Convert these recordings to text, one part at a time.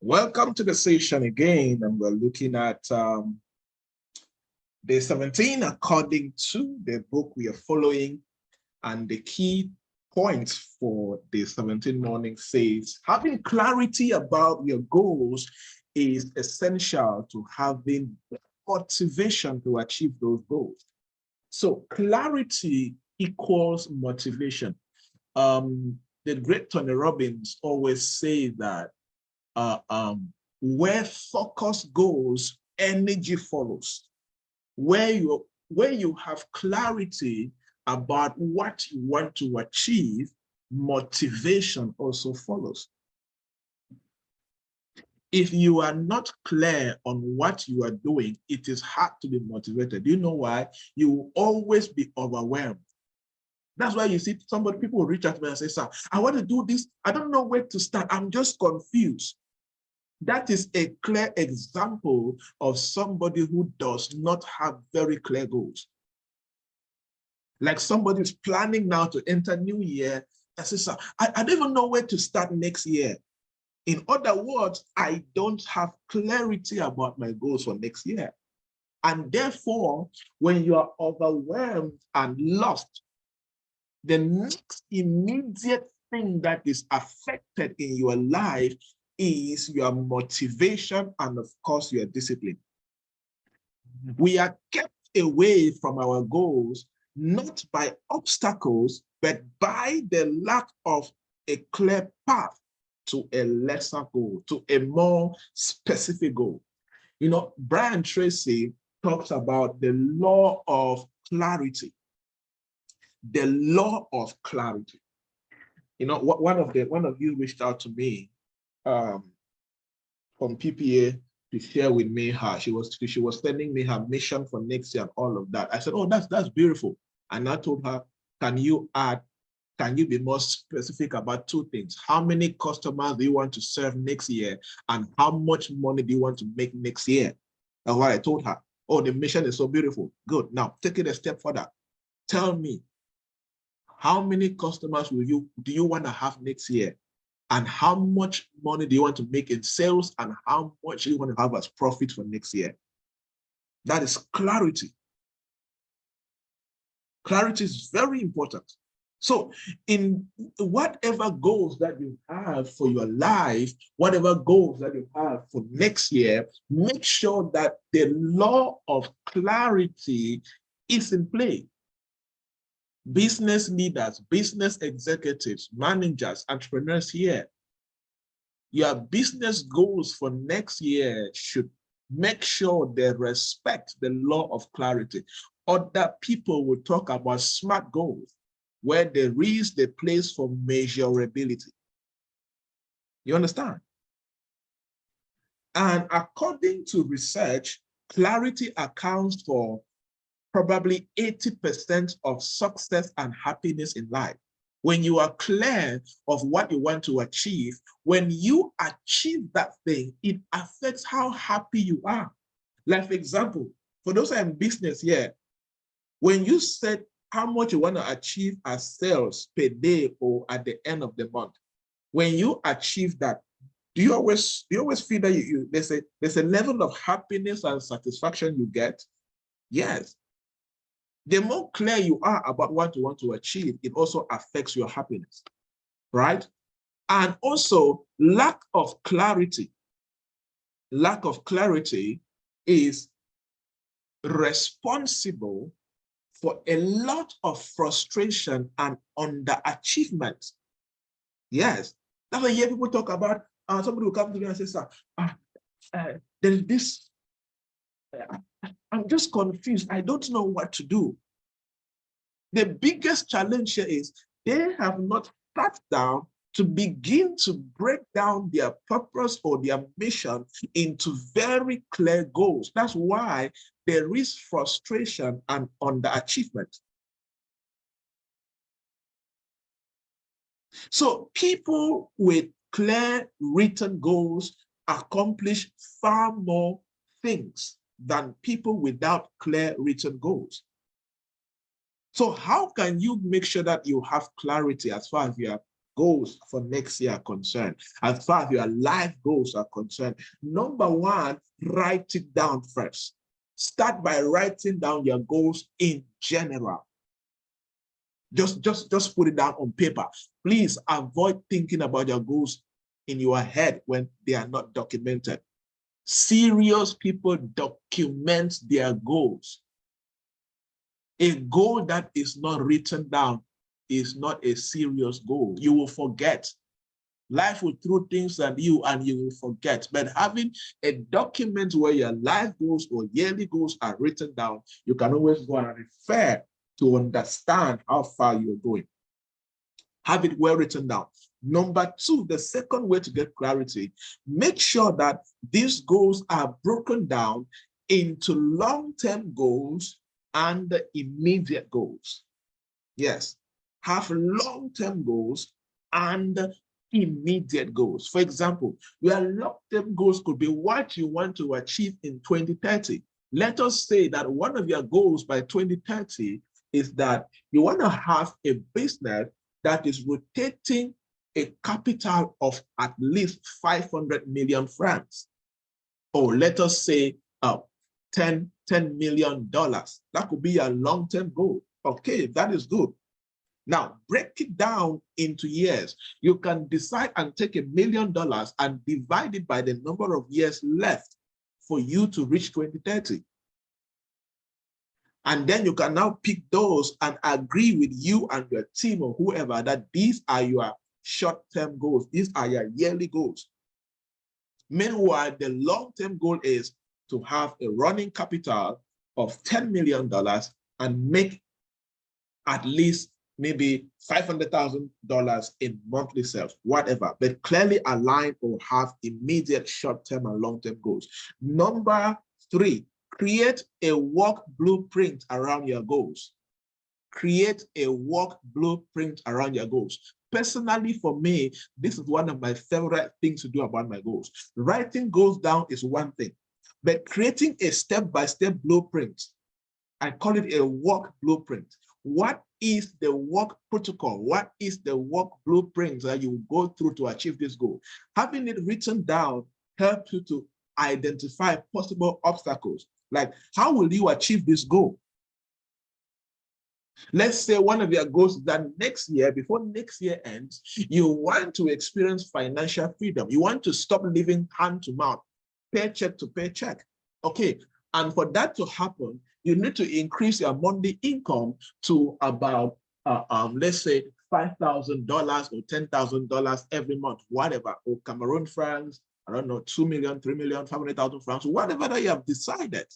Welcome to the session again, and we're looking at day 17 according to the book we are following. And the key points for day 17 morning says, having clarity about your goals is essential to having motivation to achieve those goals. So clarity equals motivation. The great Tony Robbins always say that where focus goes, energy follows. Where you have clarity about what you want to achieve, motivation also follows. If you are not clear on what you are doing, it is hard to be motivated. Do you know why? You will always be overwhelmed. That's why you see people will reach out to me and say, sir, I want to do this. I don't know where to start. I'm just confused. That is a clear example of somebody who does not have very clear goals. Like somebody is planning now to enter new year and says, sir, I don't even know where to start next year. In other words, I don't have clarity about my goals for next year. And therefore, when you are overwhelmed and lost, the next immediate thing that is affected in your life is your motivation and, of course, your discipline. We are kept away from our goals, not by obstacles, but by the lack of a clear path to a lesser goal, to a more specific goal. You know, Brian Tracy talks about the law of clarity. The law of clarity. You know, one of you reached out to me from PPA to share with me her. She was telling me her mission for next year and all of that. I said, oh, that's beautiful. And I told her, can you be more specific about two things? How many customers do you want to serve next year? And how much money do you want to make next year? That's what I told her. Oh, the mission is so beautiful. Good. Now take it a step further. Tell me, how many customers do you want to have next year? And how much money do you want to make in sales? And how much do you want to have as profit for next year? That is clarity. Clarity is very important. So in whatever goals that you have for your life, whatever goals that you have for next year, make sure that the law of clarity is in play. Business leaders, business executives, managers, entrepreneurs here, your business goals for next year should make sure they respect the law of clarity. Other people will talk about SMART goals, where there is the place for measurability. You understand? And according to research, clarity accounts for probably 80% of success and happiness in life. When you are clear of what you want to achieve, when you achieve that thing, it affects how happy you are. Like, for example, for those who are in business here, when you said how much you want to achieve as sales per day or at the end of the month, when you achieve that, do you always feel that there's a level of happiness and satisfaction you get? Yes. The more clear you are about what you want to achieve, it also affects your happiness, right? And also lack of clarity. Lack of clarity is responsible for a lot of frustration and underachievement. Yes, that's why you hear people talk about, somebody will come to me and say, sir, there is this, I'm just confused. I don't know what to do. The biggest challenge here is they have not sat down to begin to break down their purpose or their mission into very clear goals. That's why there is frustration and underachievement. So people with clear written goals accomplish far more things than people without clear written goals. So how can you make sure that you have clarity as far as you are goals for next year are concerned, as far as your life goals are concerned, number one, write it down first. Start by writing down your goals in general. Just put it down on paper. Please avoid thinking about your goals in your head when they are not documented. Serious people document their goals. A goal that is not written down is not a serious goal. You will forget. Life will throw things at you and you will forget. But having a document where your life goals or yearly goals are written down, you can always go and refer to understand how far you're going. Have it well written down. Number two, the second way to get clarity, make sure that these goals are broken down into long-term goals and immediate goals. Yes, have long-term goals and immediate goals. For example, your long-term goals could be what you want to achieve in 2030. Let us say that one of your goals by 2030 is that you want to have a business that is rotating a capital of at least 500 million francs. Or let us say $10 million. That could be a long-term goal. Okay, that is good. Now, break it down into years. You can decide and take $1 million and divide it by the number of years left for you to reach 2030. And then you can now pick those and agree with you and your team or whoever that these are your short-term goals. These are your yearly goals. Meanwhile, the long-term goal is to have a running capital of $10 million and make at least maybe $500,000 in monthly sales, whatever, but clearly align or have immediate short-term and long-term goals. Number three, create a work blueprint around your goals. Create a work blueprint around your goals. Personally, for me, this is one of my favorite things to do about my goals. Writing goals down is one thing, but creating a step-by-step blueprint, I call it a work blueprint. What is the work protocol? What is the work blueprint that you go through to achieve this goal? Having it written down helps you to identify possible obstacles. Like, how will you achieve this goal? Let's say one of your goals is that next year, before next year ends, you want to experience financial freedom. You want to stop living hand to mouth, paycheck to paycheck. Okay, and for that to happen, you need to increase your monthly income to about, let's say, $5,000 or $10,000 every month, whatever, or Cameroon francs, I don't know, 2 million, 3 million, 500,000 francs, whatever that you have decided.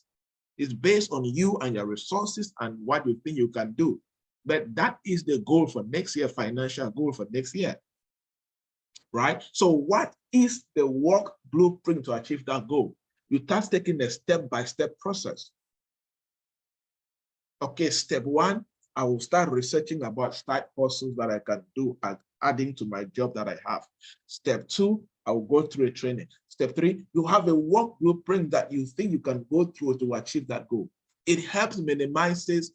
It's based on you and your resources and what you think you can do. But that is the goal for next year, financial goal for next year, right? So what is the work blueprint to achieve that goal? You start taking a step-by-step process. Okay, step one, I will start researching about side hustles that I can do and adding to my job that I have. Step two, I will go through a training. Step three, you have a work blueprint that you think you can go through to achieve that goal. It helps minimizes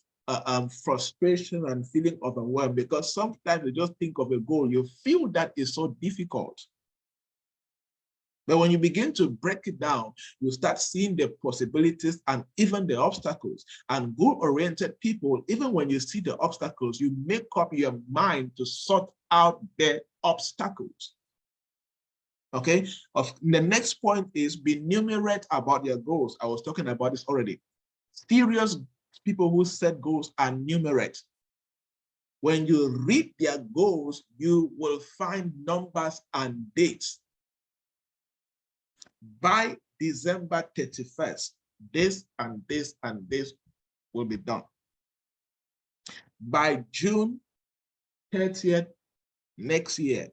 frustration and feeling overwhelmed, because sometimes you just think of a goal, you feel that is so difficult. But when you begin to break it down, you start seeing the possibilities and even the obstacles. And goal-oriented people, even when you see the obstacles, you make up your mind to sort out the obstacles. Okay, the next point is be numerate about your goals. I was talking about this already. Serious people who set goals are numerate. When you read their goals, you will find numbers and dates. By December 31st, this and this and this will be done. By June 30th next year,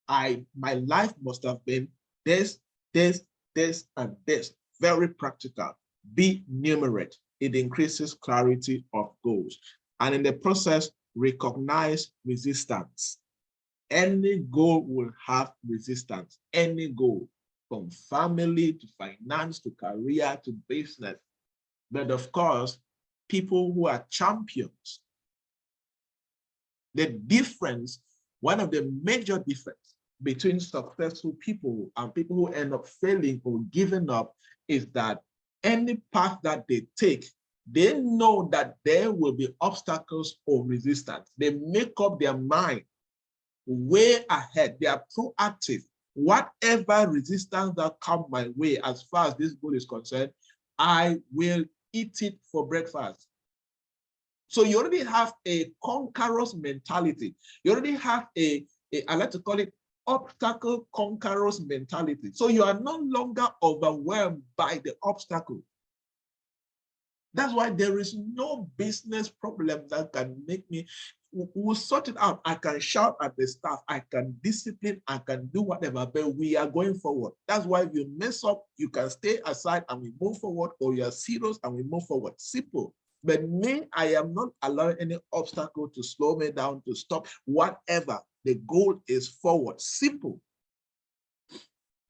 my life must have been this, this, this, and this. Very practical. Be numerate. It increases clarity of goals. And in the process, recognize resistance. Any goal will have resistance. Any goal, from family to finance to career to business. But of course, people who are champions, the difference One of the major differences between successful people and people who end up failing or giving up is that any path that they take, they know that there will be obstacles or resistance. They make up their mind way ahead. They are proactive. Whatever resistance that comes my way, as far as this goal is concerned, I will eat it for breakfast. So you already have a conqueror's mentality. You already have I like to call it obstacle conqueror's mentality. So you are no longer overwhelmed by the obstacle. That's why there is no business problem that can make me, we'll sort it out. I can shout at the staff, I can discipline, I can do whatever, but we are going forward. That's why if you mess up, you can stay aside and we move forward, or you are serious and we move forward. Simple. But me, I am not allowing any obstacle to slow me down, to stop, whatever. The goal is forward. Simple.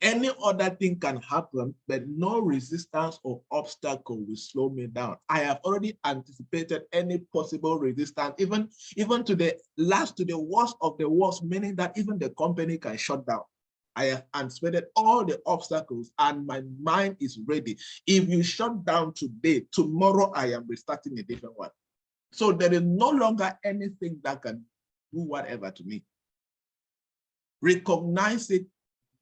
Any other thing can happen, but no resistance or obstacle will slow me down. I have already anticipated any possible resistance, even to the worst of the worst, meaning that even the company can shut down. I have anticipated all the obstacles and my mind is ready. If you shut down today, tomorrow I am restarting a different one. So there is no longer anything that can do whatever to me. Recognize it.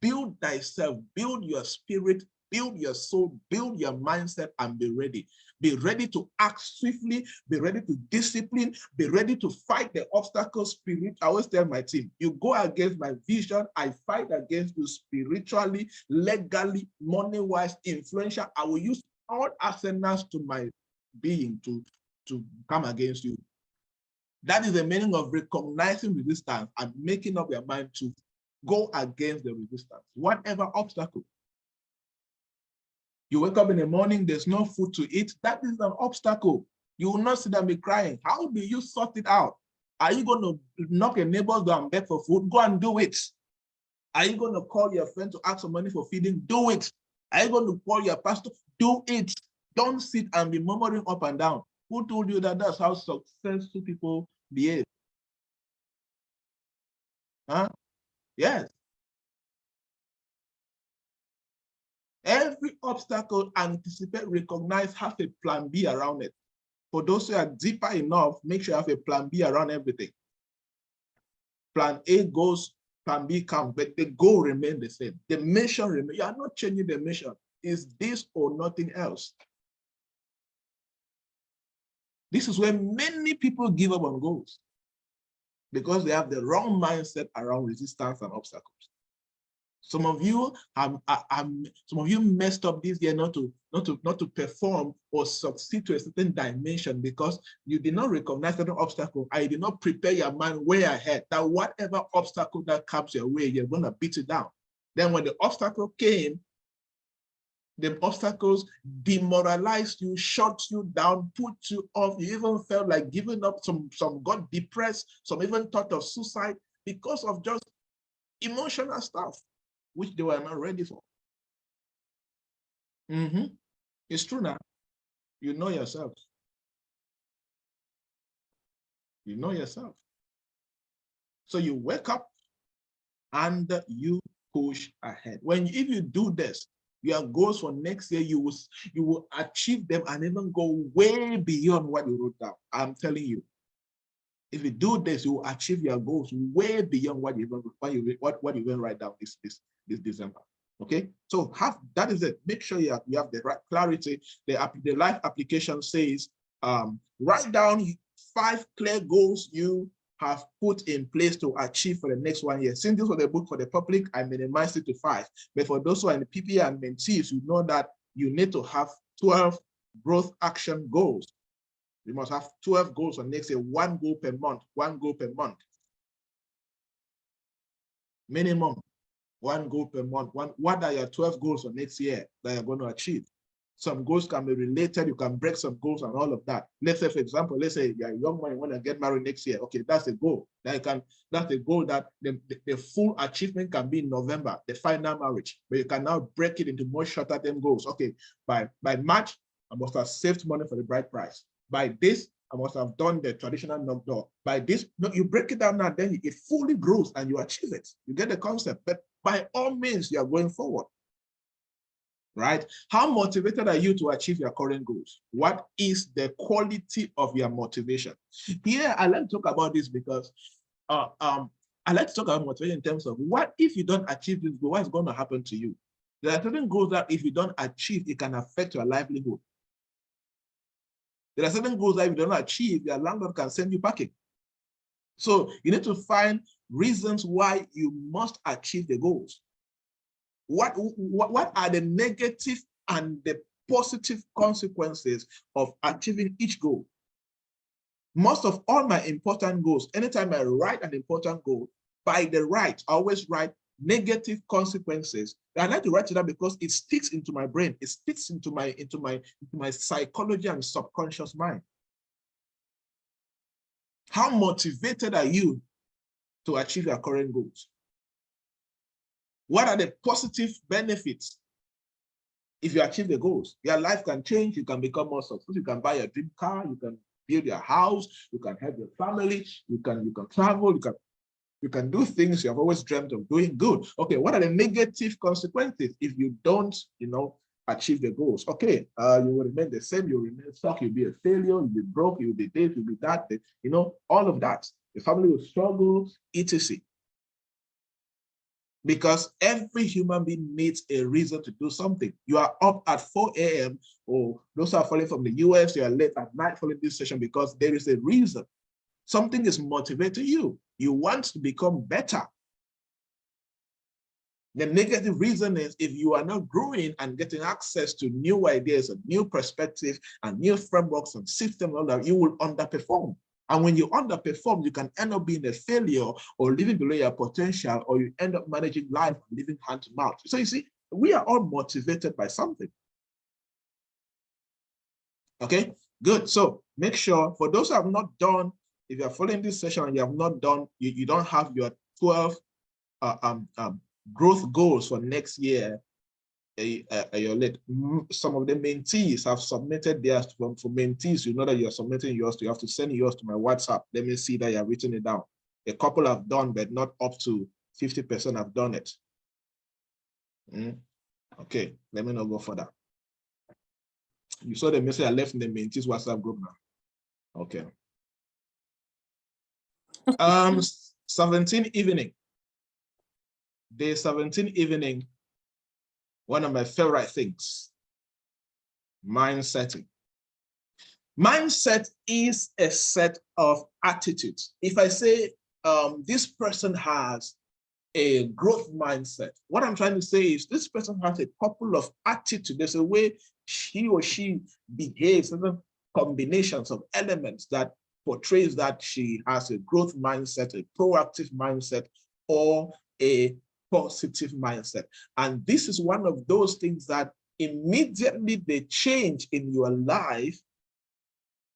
Build thyself, build your spirit, build your soul, build your mindset, and be ready. Be ready to act swiftly, be ready to discipline, be ready to fight the obstacles spiritually. I always tell my team, you go against my vision, I fight against you spiritually, legally, money-wise, influential. I will use all arsenals to my being to come against you. That is the meaning of recognizing resistance and making up your mind to go against the resistance, whatever obstacle. You wake up in the morning, there's no food to eat. That is an obstacle. You will not sit and be crying. How do you sort it out? Are you going to knock a neighbor's door and beg for food? Go and do it. Are you going to call your friend to ask for money for feeding? Do it. Are you going to call your pastor? Do it. Don't sit and be murmuring up and down. Who told you that that's how successful people behave? Huh? Yes. Every obstacle, anticipate, recognize, have a plan B around it. For those who are deeper enough, make sure you have a plan B around everything. Plan A goes, plan B comes, but the goal remains the same. The mission remains. You are not changing the mission. It's this or nothing else. This is where many people give up on goals because they have the wrong mindset around resistance and obstacles. Some of you messed up this year not to perform or succeed to a certain dimension because you did not recognize certain obstacle. I did not prepare your mind way ahead that whatever obstacle that comes your way, you're going to beat it down. Then when the obstacle came, the obstacles demoralized you, shut you down, put you off. You even felt like giving up. Some got depressed. Some even thought of suicide because of just emotional stuff, which they were not ready for. It's true now. You know yourself. You know yourself. So you wake up and you push ahead. If you do this, your goals for next year, you will achieve them and even go way beyond what you wrote down. I'm telling you. If you do this, you will achieve your goals way beyond what you even write down this December. Okay, so that is it. Make sure you have the right clarity. The life application says write down 5 clear goals you have put in place to achieve for the next 1 year. Since this was a book for the public, I minimized it to 5. But for those who are in the PPA and mentees, you know that you need to have 12 growth action goals. You must have 12 goals for next year, 1 goal per month, 1 goal per month. Minimum, 1 goal per month. What are your 12 goals for next year that you're going to achieve? Some goals can be related. You can break some goals and all of that. Let's say, for example, let's say you're a young man, you want to get married next year. Okay, that's a goal. That's a goal that the full achievement can be in November, the final marriage. But you can now break it into more shorter term goals. Okay, by March, I must have saved money for the bride price. By this, I must have done the traditional number. By this, no, you break it down now, then it fully grows and you achieve it. You get the concept. But by all means, you are going forward. Right? How motivated are you to achieve your current goals? What is the quality of your motivation? Here, I like to talk about this because I like to talk about motivation in terms of what if you don't achieve this goal, what's going to happen to you? There are certain goals that if you don't achieve, it can affect your livelihood. There are certain goals that if you don't achieve, your landlord can send you packing. So you need to find reasons why you must achieve the goals. What are the negative and the positive consequences of achieving each goal? Most of all my important goals, anytime I write an important goal, by the right, I always write negative consequences. I like to write it down because it sticks into my brain. It sticks into my psychology and subconscious mind. How motivated are you to achieve your current goals? What are the positive benefits if you achieve the goals? Your life can change. You can become more successful. You can buy a dream car. You can build your house. You can help your family. You can travel. You can do things you have always dreamt of doing. Good. Okay, what are the negative consequences if you don't, achieve the goals? Okay, you will remain the same. You'll remain stuck. You'll be a failure. You'll be broke. You'll be this. You'll be that. All of that. The family will struggle, etc. Because every human being needs a reason to do something. You are up at 4 a.m. or those are following from the US, you are late at night following this session because there is a reason. Something is motivating you. You want to become better. The negative reason is if you are not growing and getting access to new ideas and new perspectives and new frameworks and systems, all that, you will underperform. And when you underperform, you can end up being a failure or living below your potential, or you end up managing life and living hand to mouth. So you see, we are all motivated by something. Okay, good. So make sure for those who have not done, if you are following this session and you have not done, you don't have your 12 growth goals for next year, you're late. Some of the mentees have submitted theirs. For mentees, you know that you're submitting yours. You have to send yours to my WhatsApp. Let me see that you have written it down. A couple have done, but not up to 50% have done it. Okay, let me not go further. You saw the message I left in the mentees WhatsApp group now. Okay. 17 evening. Day 17 evening. One of my favorite things, mindsetting. Mindset is a set of attitudes. If I say this person has a growth mindset, what I'm trying to say is this person has a couple of attitudes. There's a way he or she behaves, certain combinations of elements that portrays that she has a growth mindset, a proactive mindset, or a positive mindset. And this is one of those things that immediately they change in your life,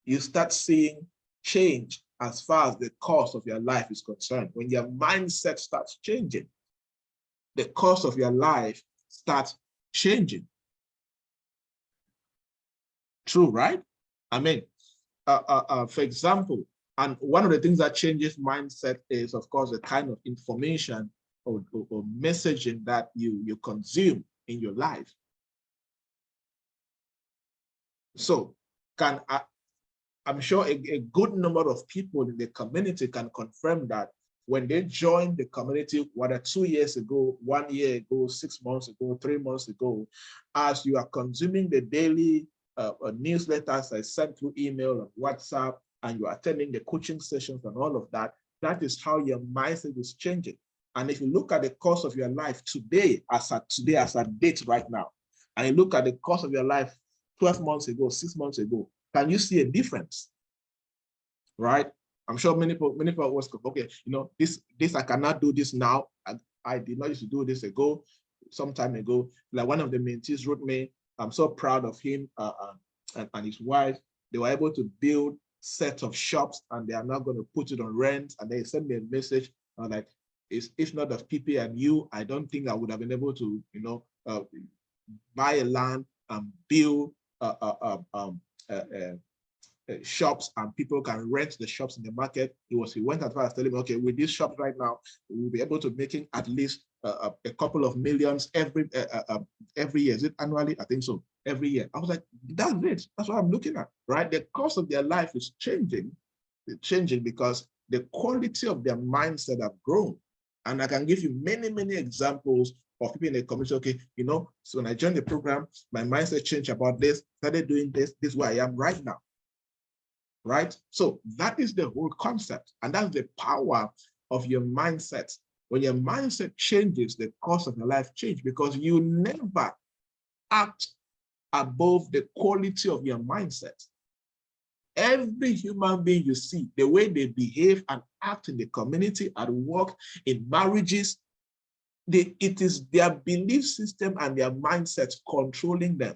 you start seeing change as far as the course of your life is concerned. When your mindset starts changing, the course of your life starts changing. True, right? I mean, for example, and one of the things that changes mindset is, of course, the kind of information or messaging that you consume in your life. So I'm sure a good number of people in the community can confirm that when they joined the community, whether 2 years ago, 1 year ago, 6 months ago, 3 months ago, as you are consuming the daily newsletters I sent through email and WhatsApp, and you are attending the coaching sessions and all of that, that is how your mindset is changing. And if you look at the course of your life today, as a date right now, and you look at the course of your life 12 months ago, 6 months ago, can you see a difference? Right? I'm sure many people was, okay, this I cannot do this now. I did not used to do this some time ago. Like one of the mentees wrote me, I'm so proud of him and his wife. They were able to build set of shops and they are now going to put it on rent. And they sent me a message like, if not of PP and you, I don't think I would have been able to, buy a land and build shops and people can rent the shops in the market. He went as far as telling me, okay, with these shops right now, we'll be able to making at least a couple of millions every year. Is it annually? I think so. Every year. I was like, that's it. That's what I'm looking at, right? The cost of their life is changing. It's changing because the quality of their mindset have grown. And I can give you many, many examples of people in the community. Okay, you know, so when I joined the program, my mindset changed about this, started doing this is where I am right now. Right? So that is the whole concept. And that's the power of your mindset. When your mindset changes, the course of your life changes, because you never act above the quality of your mindset. Every human being you see, the way they behave and act in the community, at work, in marriages, it is their belief system and their mindset controlling them.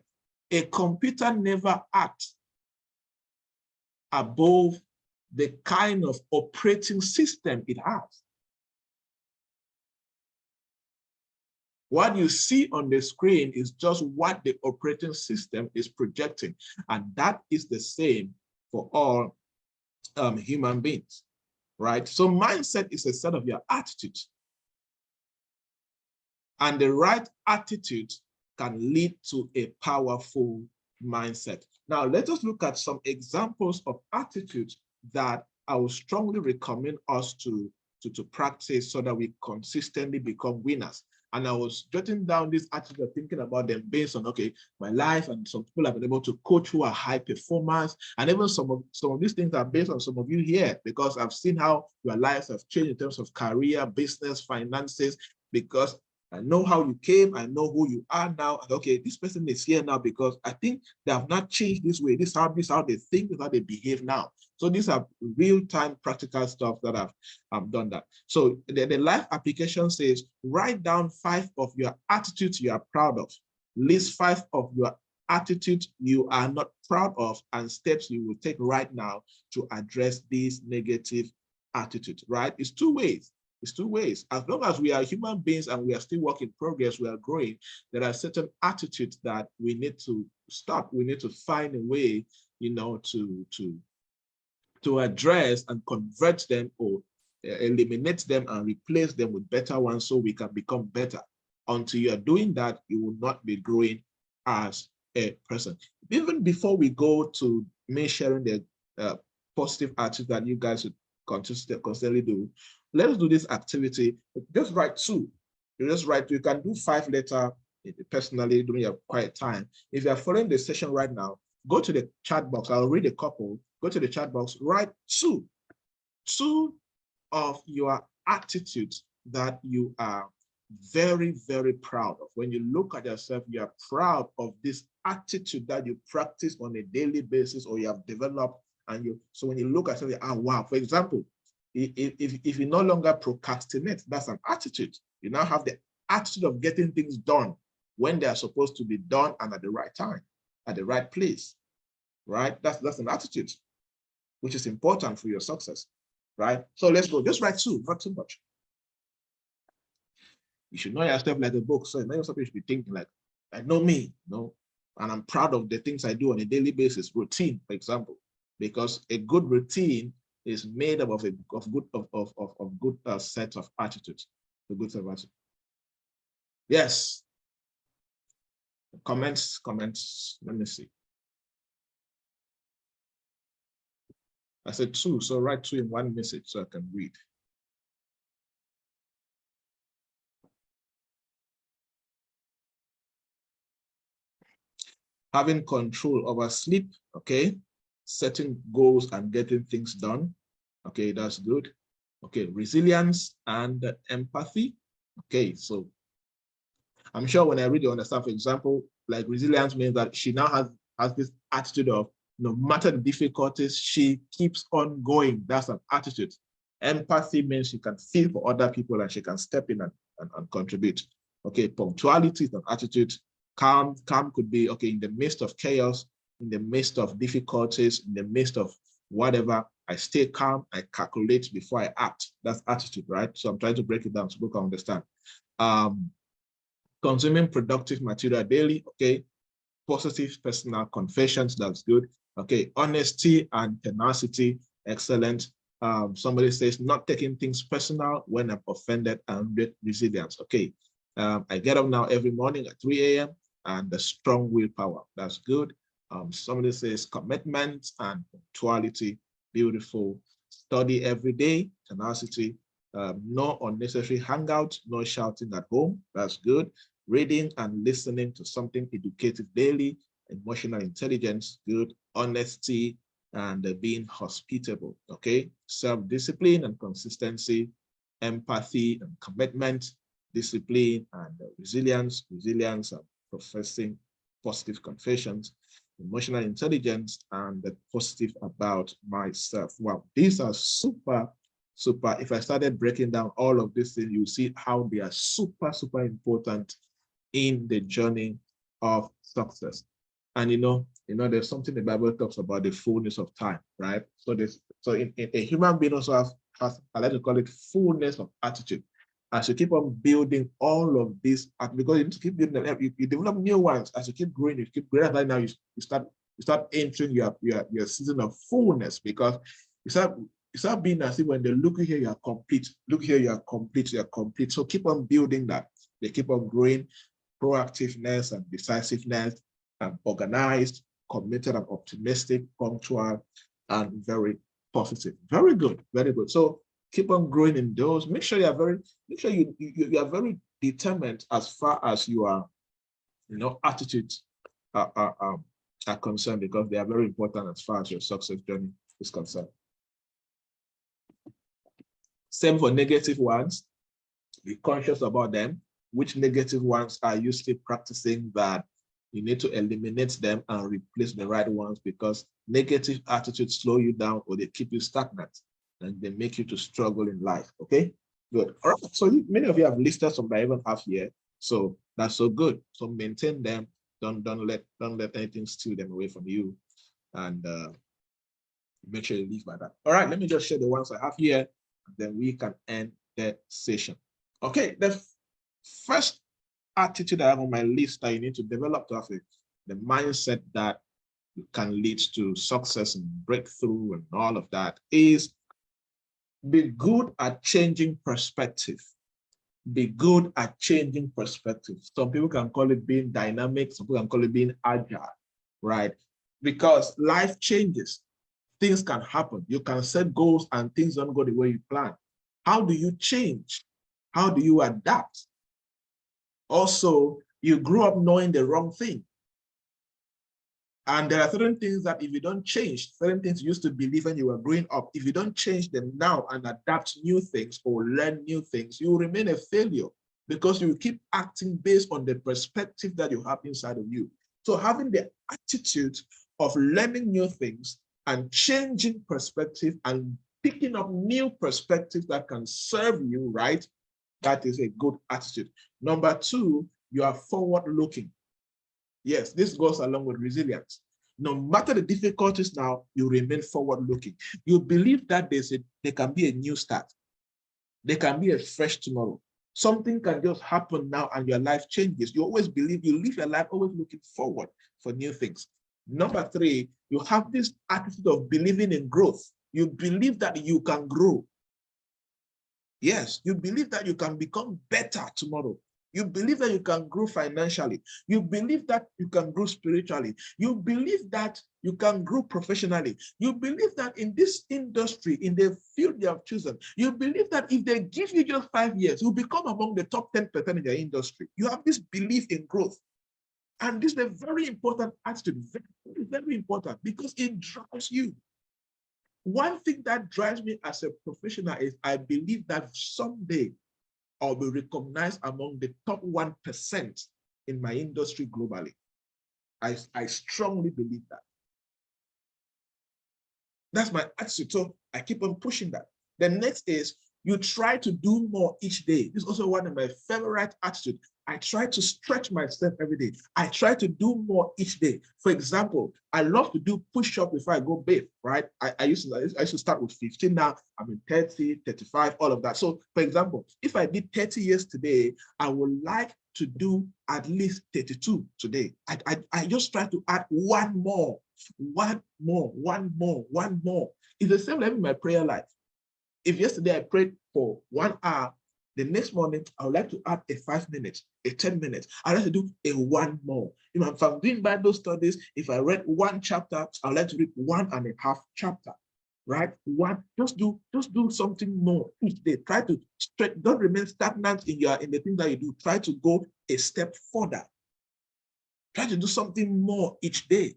A computer never acts above the kind of operating system it has. What you see on the screen is just what the operating system is projecting. And that is the same for all human beings, right? So mindset is a set of your attitude. And the right attitude can lead to a powerful mindset. Now, let us look at some examples of attitudes that I would strongly recommend us to practice so that we consistently become winners. And I was jotting down this attitude, thinking about them based on, okay, my life, and some people have been able to coach who are high performers. And even some of these things are based on some of you here, because I've seen how your lives have changed in terms of career, business, finances, because I know how you came, I know who you are now. And okay, this person is here now because I think they have not changed this way. This is how they think, this is how they behave now. So these are real-time practical stuff that I've done that. So the life application says, write down 5 of your attitudes you are proud of. List 5 of your attitudes you are not proud of, and steps you will take right now to address these negative attitudes, right? It's two ways. It's two ways. As long as we are human beings and we are still work in progress, we are growing, there are certain attitudes that we need to stop. We need to find a way, you know, to address and convert them, or eliminate them and replace them with better ones, so we can become better. Until you are doing that, you will not be growing as a person. Even before we go to me sharing the positive attitude that you guys should constantly do, let's do this activity. Just write 2. You just write 2. You can do 5 later, personally, during your quiet time. If you are following the session right now, go to the chat box. I'll read a couple. Go to the chat box, write 2 of your attitudes that you are very, very proud of. When you look at yourself, you are proud of this attitude that you practice on a daily basis, or you have developed. And so when you look at yourself, ah, wow. For example, if you no longer procrastinate, that's an attitude. You now have the attitude of getting things done when they are supposed to be done and at the right time, at the right place, right? That's an attitude, which is important for your success, right? So let's go. Just write 2, not too much. You should know yourself like a book. So many people should be thinking like, I know me, you know, and I'm proud of the things I do on a daily basis. Routine, for example, because a good routine is made up of a good set of attitudes. A good set of attitudes. Yes. Comments. Let me see. I said 2, so write 2 in one message so I can read. Having control over sleep, okay. Setting goals and getting things done, okay, that's good. Okay, resilience and empathy. Okay, so I'm sure when I read, you understand. For example, like resilience means that she now has this attitude of, no matter the difficulties, she keeps on going. That's an attitude. Empathy means she can feel for other people and she can step in and contribute. Okay, punctuality is an attitude. Calm could be, okay, in the midst of chaos, in the midst of difficulties, in the midst of whatever, I stay calm, I calculate before I act. That's attitude, right? So I'm trying to break it down so people can understand. Consuming productive material daily, okay. Positive personal confessions, that's good. Okay, honesty and tenacity, excellent. Somebody says not taking things personal when I'm offended, and resilience. Okay, I get up now every morning at 3 a.m. and the strong willpower. That's good. Somebody says commitment and punctuality, beautiful. Study every day, tenacity. No unnecessary hangout, no shouting at home. That's good. Reading and listening to something educative daily, emotional intelligence, good. Honesty and being hospitable. Okay, self-discipline and consistency, empathy and commitment, discipline and resilience, and professing positive confessions, emotional intelligence, and the positive about myself. Wow, these are super. If I started breaking down all of these things, you see how they are super important in the journey of success. And there's something the Bible talks about, the fullness of time, right? So in a human being also has, I like to call it fullness of attitude. As you keep on building all of this, because you need to keep building them, you develop new ones. As you keep growing, right now you start entering your season of fullness, because you start being as if when they look here, you are complete. Look here, you are complete. You are complete. So keep on building that. They keep on growing, proactiveness and decisiveness, and organized, committed and optimistic, punctual, and very positive. Very good, very good. So keep on growing in those. Make sure you are very determined as far as your attitudes are concerned, because they are very important as far as your success journey is concerned. Same for negative ones. Be conscious about them. Which negative ones are you still practicing that you need to eliminate them and replace the right ones, because negative attitudes slow you down or they keep you stagnant and they make you to struggle in life. Okay, good. All right. So many of you have listed some that I even have here. So that's so good. So maintain them. Don't let anything steal them away from you, and make sure you live by that. All right, let me just share the ones I have here, and then we can end the session. Okay, the first attitude I have on my list that you need to develop to have the mindset that can lead to success and breakthrough and all of that is be good at changing perspective. Be good at changing perspective. Some people can call it being dynamic. Some people can call it being agile, right? Because life changes. Things can happen. You can set goals and things don't go the way you plan. How do you change? How do you adapt? Also, you grew up knowing the wrong thing. And there are certain things that if you don't change, certain things you used to believe when you were growing up, if you don't change them now and adapt new things or learn new things, you will remain a failure, because you keep acting based on the perspective that you have inside of you. So having the attitude of learning new things and changing perspective and picking up new perspectives that can serve you, right? That is a good attitude. Number two, you are forward-looking. Yes, this goes along with resilience. No matter the difficulties now, you remain forward-looking. You believe that there can be a new start. There can be a fresh tomorrow. Something can just happen now and your life changes. You always believe, you live your life always looking forward for new things. Number three, you have this attitude of believing in growth. You believe that you can grow. Yes, you believe that you can become better tomorrow. You believe that you can grow financially. You believe that you can grow spiritually. You believe that you can grow professionally. You believe that in this industry, in the field you have chosen, you believe that if they give you just 5 years, you'll become among the top 10% in your industry. You have this belief in growth. And this is a very important attitude, very, very important, because it drives you. One thing that drives me as a professional is I believe that someday I'll be recognized among the top 1% in my industry globally. I strongly believe that. That's my attitude. So I keep on pushing that. The next is you try to do more each day. This is also one of my favorite attitudes. I try to stretch myself every day. I try to do more each day. For example, I love to do push-up before I go bathe, right? I used to start with 15. Now I'm in 30, 35, all of that. So for example, if I did 30 years today, I would like to do at least 32 today. I just try to add one more. One more, one more, one more. It's the same like in my prayer life. If yesterday I prayed for 1 hour, the next morning I would like to add a 5 minutes, a 10 minutes. I'd like to do a one more. If I'm doing Bible studies, if I read one chapter, I'd like to read 1.5 chapter. Right? Just do something more each day. Try to stretch, don't remain stagnant in the things that you do. Try to go a step further. Try to do something more each day.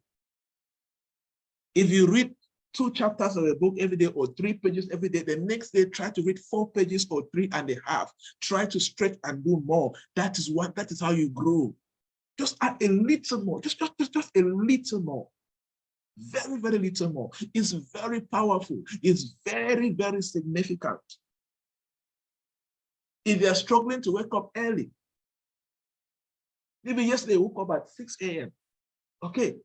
If you read 2 chapters of a book every day or 3 pages every day, the next day try to read 4 pages or 3.5. Try to stretch and do more. That is how you grow. Just add a little more. Just a little more. Very, very little more. It's very powerful. It's very, very significant. If you're struggling to wake up early, maybe yesterday woke up at 6 a.m. Okay,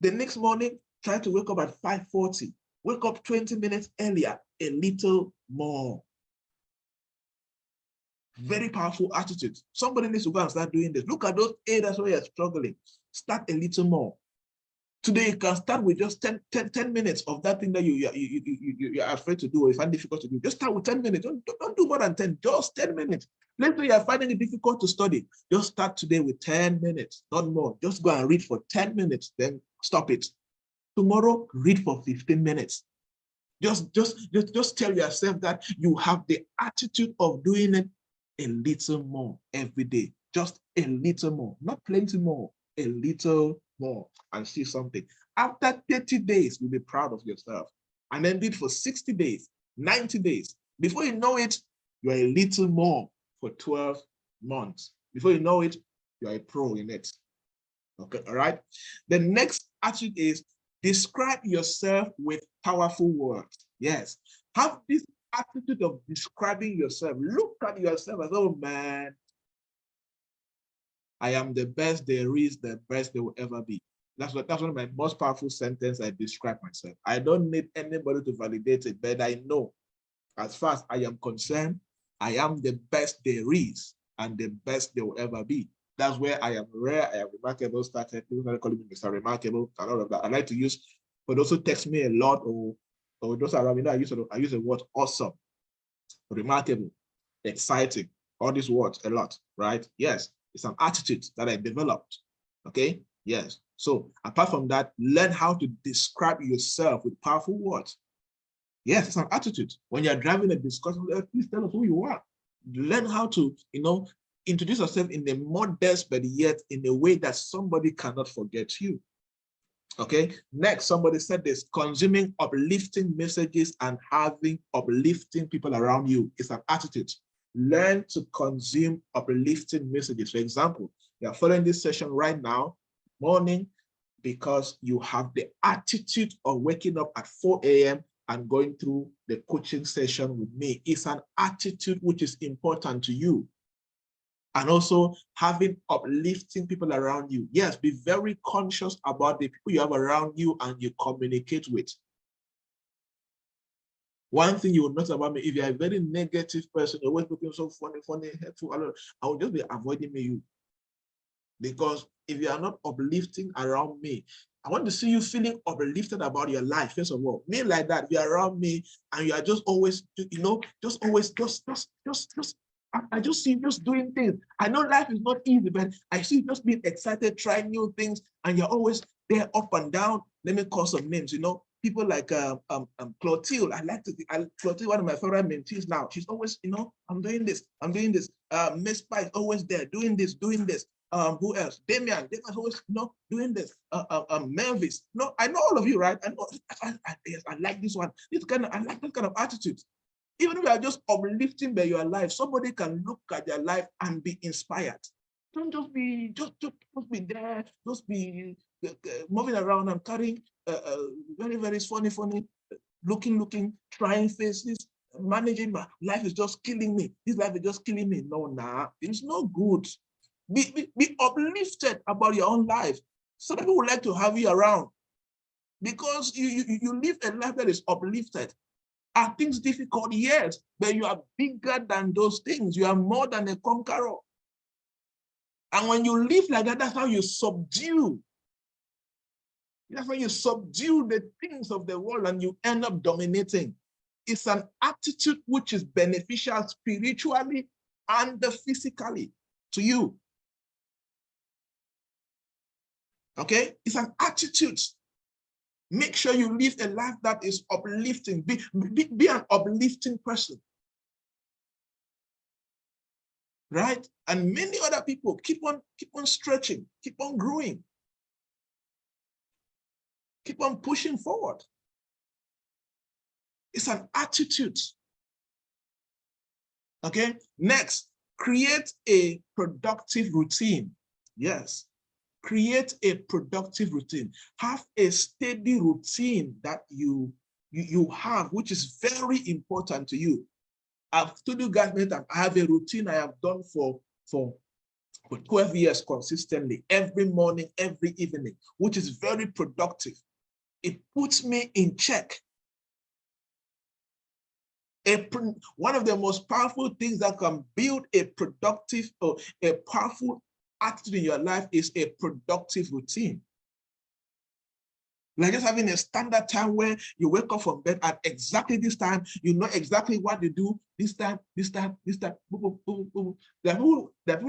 the next morning, try to wake up at 5:40. Wake up 20 minutes earlier, a little more. Very powerful attitude. Somebody needs to go and start doing this. Look at those areas where you're struggling. Start a little more. Today, you can start with just 10 minutes of that thing that you're afraid to do or you find difficult to do. Just start with 10 minutes. Don't do more than 10, just 10 minutes. Let's say you're finding it difficult to study. Just start today with 10 minutes, not more. Just go and read for 10 minutes, then stop it. Tomorrow, read for 15 minutes. Just tell yourself that you have the attitude of doing it a little more every day. Just a little more, not plenty more, a little more, and see something. After 30 days, you'll be proud of yourself. And then do it for 60 days, 90 days. Before you know it, you're a little more for 12 months. Before you know it, you're a pro in it. Okay, all right? The next attitude is describe yourself with powerful words. Yes, have this attitude of describing yourself. Look at yourself as, oh man, I am the best there is, the best there will ever be. That's one of my most powerful sentences I describe myself. I don't need anybody to validate it, but I know as far as I am concerned, I am the best there is and the best there will ever be. That's where I am rare, I am remarkable, started, people are calling me Mr. Remarkable, and all of that. I like to use, for those who text me a lot or those around me, I use the word awesome, remarkable, exciting, all these words a lot, right? Yes, it's an attitude that I developed, okay? Yes, so apart from that, learn how to describe yourself with powerful words. Yes, it's an attitude. When you're driving a discussion, please tell us who you are. Learn how to, introduce yourself in a modest, but yet in a way that somebody cannot forget you. Okay, next, somebody said this, consuming uplifting messages and having uplifting people around you is an attitude. Learn to consume uplifting messages. For example, you're following this session right now, morning, because you have the attitude of waking up at 4 a.m. and going through the coaching session with me. It's an attitude which is important to you. And also having uplifting people around you. Yes, be very conscious about the people you have around you and you communicate with. One thing you will notice about me, if you're a very negative person, you're always looking so funny, hurtful, I will just be avoiding you. Because if you are not uplifting around me, I want to see you feeling uplifted about your life, first of all. Me like that, you're around me and you are just always, I just see you just doing things. I know life is not easy, but I see you just being excited, trying new things, and you're always there up and down. Let me call some names, people like Clotilde. Clotilde, one of my favorite mentees now. She's always, I'm doing this. Miss Spice, always there, doing this. Who else? Damian's always, doing this. Melvis. No, I know all of you, right? I know. Yes, I like this one. I like this kind of attitude. Even if you are just uplifting by your life, somebody can look at their life and be inspired. Don't just be there, just be moving around and carrying very, very funny, looking, trying faces, managing my life is just killing me. This life is just killing me. No, it's not good. Be uplifted about your own life. Some people would like to have you around because you live a life that is uplifted. Are things difficult? Yes, but you are bigger than those things. You are more than a conqueror. And when you live like that, that's how you subdue That's when you subdue the things of the world and you end up dominating. It's an attitude which is beneficial spiritually and physically to you. Okay? It's an attitude. Make sure you live a life that is uplifting. Be an uplifting person. Right? And many other people keep on stretching, keep on growing, keep on pushing forward. It's an attitude. Okay? Next, create a productive routine. Yes. Create a productive routine. Have a steady routine that you have, which is very important to you. I've told you guys many times, I have a routine I have done for 12 years consistently, every morning, every evening, which is very productive. It puts me in check. One of the most powerful things that can build a productive or a powerful attitude in your life is a productive routine. Like just having a standard time where you wake up from bed at exactly this time, you know exactly what to do, this time, this time, this time, boom, boom, boom, boom. There are people that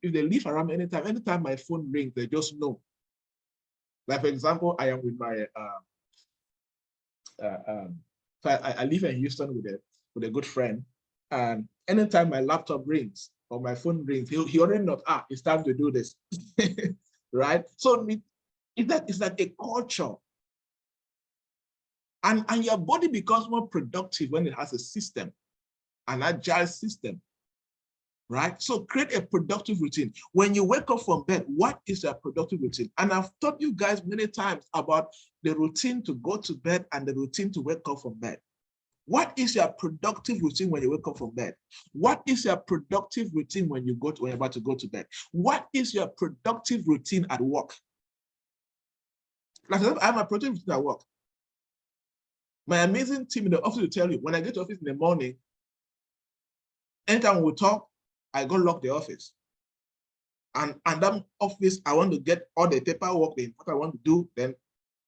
if they leave around anytime my phone rings, they just know. Like for example, I am with my I live in Houston with a good friend, and anytime my laptop rings or my phone rings, he already knows, it's time to do this. Right? So it's like a culture. And your body becomes more productive when it has a system, an agile system, right? So create a productive routine. When you wake up from bed, what is your productive routine? And I've taught you guys many times about the routine to go to bed and the routine to wake up from bed. What is your productive routine when you wake up from bed? What is your productive routine when you're about to go to bed? What is your productive routine at work? Like I have a productive routine at work. My amazing team in the office will tell you, when I get to office in the morning, anytime we talk, I go lock the office. And that office, I want to get all the paperwork, what I want to do, then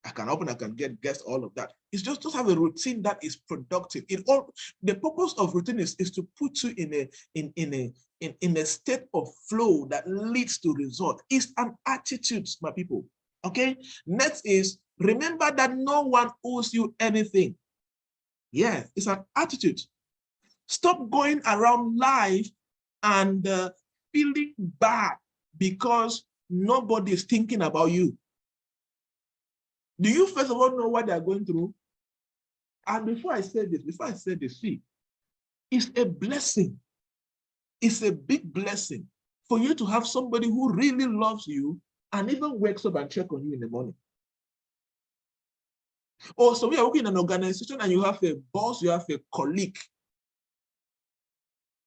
I can open, I can get guests, all of that. It's just have a routine that is productive. The purpose of routine is to put you in a state of flow that leads to result. It's an attitude, my people. Okay. Next is remember that no one owes you anything. Yeah, it's an attitude. Stop going around life and feeling bad because nobody is thinking about you. Do you first of all know what they are going through? And before I say this, see, it's a blessing. It's a big blessing for you to have somebody who really loves you and even wakes up and check on you in the morning. Or so we are working in an organization and you have a boss, you have a colleague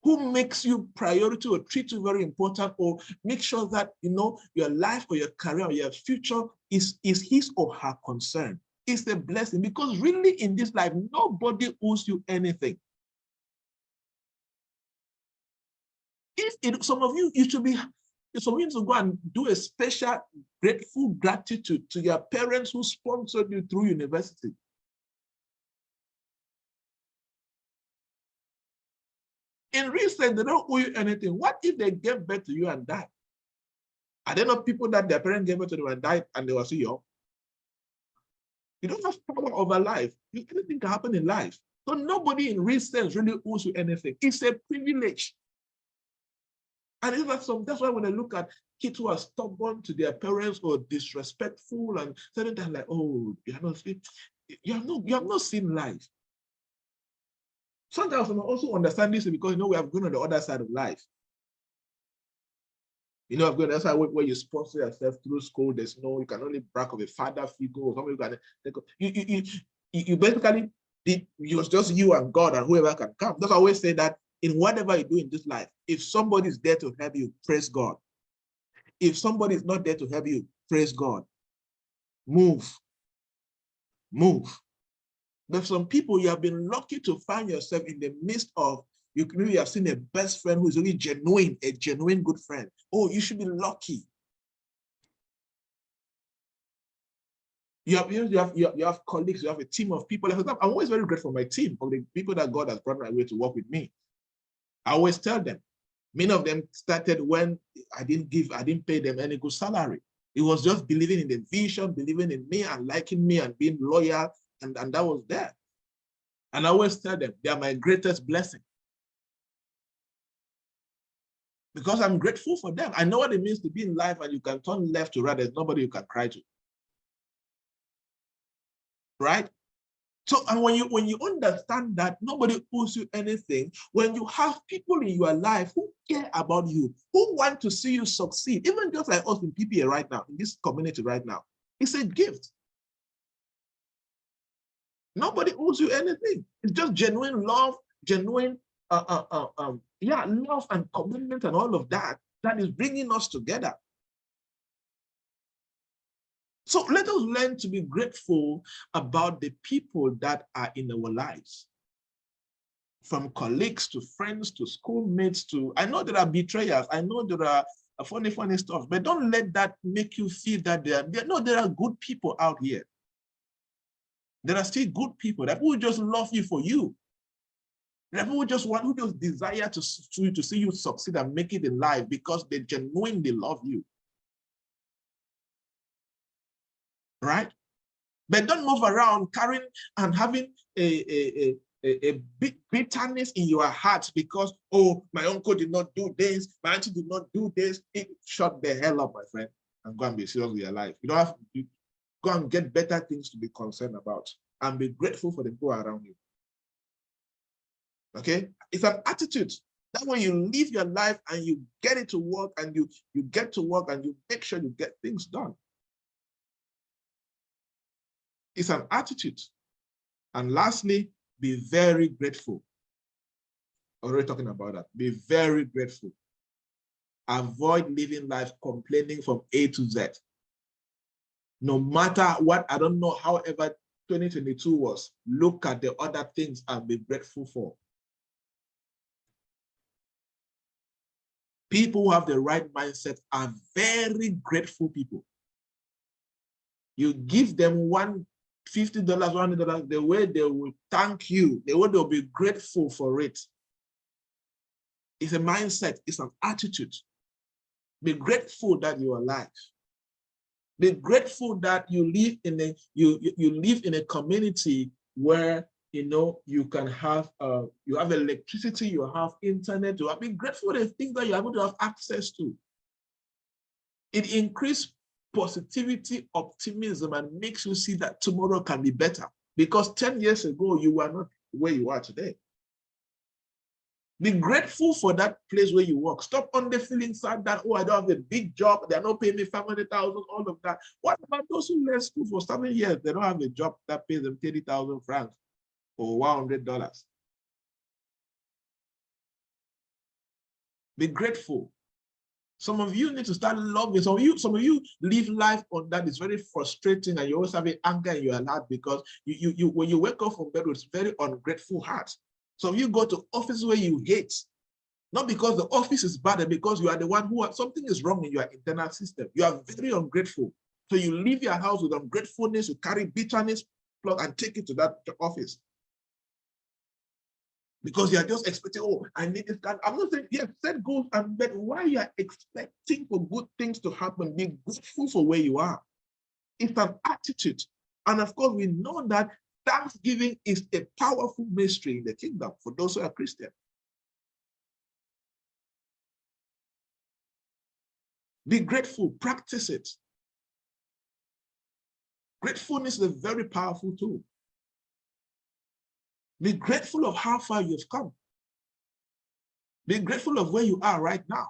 who makes you priority or treat you very important, or make sure that your life or your career or your future is his or her concern. It's a blessing, because really in this life, nobody owes you anything. Some of you should go and do a special grateful gratitude to your parents who sponsored you through university. In recent, they don't owe you anything. What if they gave birth to you and died? Are there not people that their parents gave birth to them and died and they were so young? You don't have power over life. Anything can happen in life. So nobody in real sense really owes you anything. It's a privilege. And that's why when I look at kids who are stubborn to their parents or disrespectful and certain things like, oh, you have not seen life. Sometimes I also understand this because we have gone on the other side of life. I've gone on the other side where you sponsor yourself through school. You can only brag of a father figure or somebody you basically it's just you and God and whoever can come. That's why I always say that in whatever you do in this life, if somebody is there to help you, praise God. If somebody is not there to help you, praise God. Move. But some people, you have been lucky to find yourself in the midst of, you have seen a best friend who is really genuine, a genuine good friend. Oh, you should be lucky. You have colleagues, you have a team of people. I'm always very grateful for my team, for the people that God has brought my way to work with me. I always tell them. Many of them started when I didn't pay them any good salary. It was just believing in the vision, believing in me and liking me and being loyal, and that was there. And I always tell them they are my greatest blessing. Because I'm grateful for them. I know what it means to be in life and you can turn left to right. There's nobody you can cry to. Right? So, and when you understand that nobody owes you anything, when you have people in your life who care about you, who want to see you succeed, even just like us in PPA right now, in this community right now, it's a gift. Nobody owes you anything. It's just genuine love, genuine, love and commitment and all of that is bringing us together. So let us learn to be grateful about the people that are in our lives. From colleagues to friends to schoolmates to, I know there are betrayers, I know there are funny stuff, but don't let that make you feel that there are good people out here. There are still good people that will just love you for you. There are people who just desire to see you succeed and make it in life because they genuinely love you. Right? But don't move around carrying and having a big bitterness in your heart because, oh, my uncle did not do this, my auntie did not do this. Shut the hell up, my friend, and go and be serious with your life. You don't have to go and get better things to be concerned about and be grateful for the people around you. Okay? It's an attitude. That when you live your life and you get it to work and you get to work and you make sure you get things done. It's an attitude. And lastly, be very grateful. Already talking about that. Be very grateful. Avoid living life complaining from A to Z. No matter what, I don't know, however 2022 was, look at the other things and be grateful for. People who have the right mindset are very grateful people. You give them $50, $100, the way they will thank you, the way they'll be grateful for it. It's a mindset, it's an attitude. Be grateful that you're alive. Be grateful that you live in a community where you can have you have electricity, you have internet, you have. Be grateful for the things that you're able to have access to. It increases positivity, optimism, and makes you see that tomorrow can be better. Because 10 years ago, you were not where you are today. Be grateful for that place where you work. Stop on the feeling sad that, oh, I don't have a big job. They're not paying me 500,000, all of that. What about those who left school for 7 years? They don't have a job that pays them 30,000 francs or $100. Be grateful. Some of you need to start loving. Some of you live life on that. It's very frustrating, and you always have anger in your heart because when you wake up from bed with very ungrateful heart. So you go to office where you hate, not because the office is bad, but because you are the one something is wrong in your internal system. You are very ungrateful. So you leave your house with ungratefulness, you carry bitterness, and take it to that office. Because you are just expecting, oh, I need this. I'm not saying, yes, set goals, but why you are expecting for good things to happen, be grateful for where you are. It's an attitude. And of course, we know that Thanksgiving is a powerful mystery in the kingdom for those who are Christian. Be grateful, practice it. Gratefulness is a very powerful tool. Be grateful of how far you've come. Be grateful of where you are right now.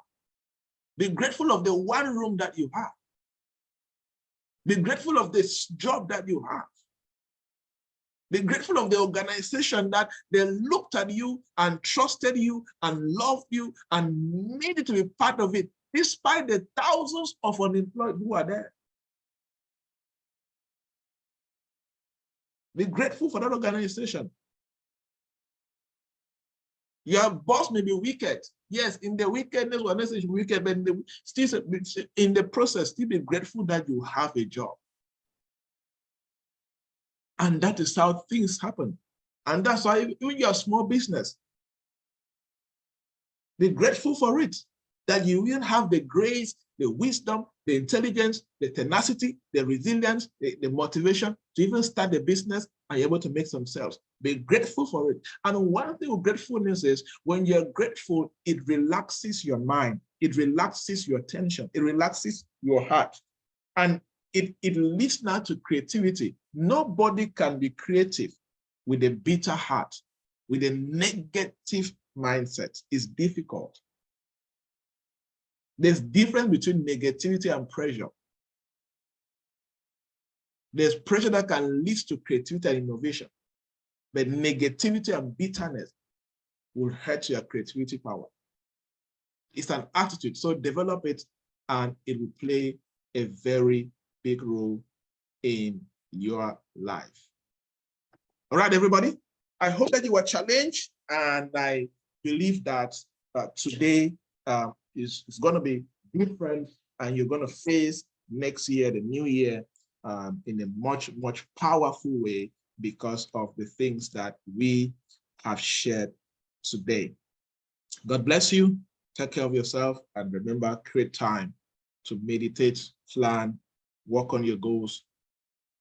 Be grateful of the one room that you have. Be grateful of this job that you have. Be grateful of the organization that they looked at you and trusted you and loved you and made it to be part of it, despite the thousands of unemployed who are there. Be grateful for that organization. Your boss may be wicked. Yes, in the wickedness, we're not necessarily wicked, but in the process, still be grateful that you have a job. And that is how things happen. And that's why even your small business, be grateful for it, that you will have the grace, the wisdom, the intelligence, the tenacity, the resilience, the motivation to even start the business and you're able to make some sales. Be grateful for it. And one thing with gratefulness is when you're grateful, it relaxes your mind. It relaxes your tension. It relaxes your heart. And it leads now to creativity. Nobody can be creative with a bitter heart, with a negative mindset. It's difficult. There's difference between negativity and pressure. There's pressure that can lead to creativity and innovation, but negativity and bitterness will hurt your creativity power. It's an attitude, so develop it and it will play a very big role in your life. All right, everybody. I hope that you were challenged, and I believe that today is going to be different, and you're going to face next year, the new year, in a much, much powerful way because of the things that we have shared today. God bless you. Take care of yourself, and remember, create time to meditate, plan, work on your goals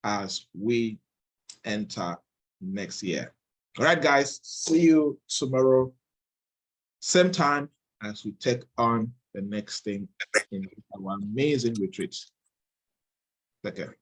as we enter next year. All right, guys, see you tomorrow, same time as we take on the next thing in our amazing retreat. Take care.